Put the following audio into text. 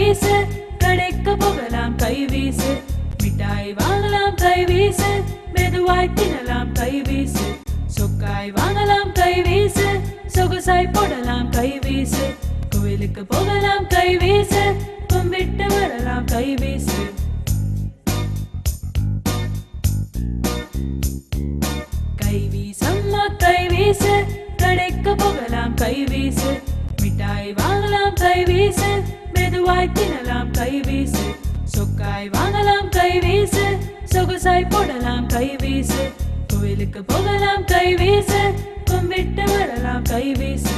வீசு, கடைக்கு போகலாம் கை வீசு, மிட்டாய் வாங்கலாம் கை வீசு, மெதுவாய் தின்னலாம் கை வீசு, சொக்காய் வாங்கலாம் கை வீசு, சொகுசாய் போடலாம் கை வீசு, கோயிலுக்கு போகலாம் கை வீசு, கும்பிட்டு வரலாம் கை வீசு. கை வீசம்மா கை வீசு, கடைக்கு போகலாம் கை வீசு, மிட்டாய் வாங்கலாம் கை வீசு, மெதுவாய் தின்னலாம் கை வீசு, சொக்காய் வாங்கலாம் கை வீசு, சொகுசாய் போடலாம் கை வீசு, கோயிலுக்கு போகலாம் கை வீசு, கும்பிட்டு வரலாம் கை வீசு.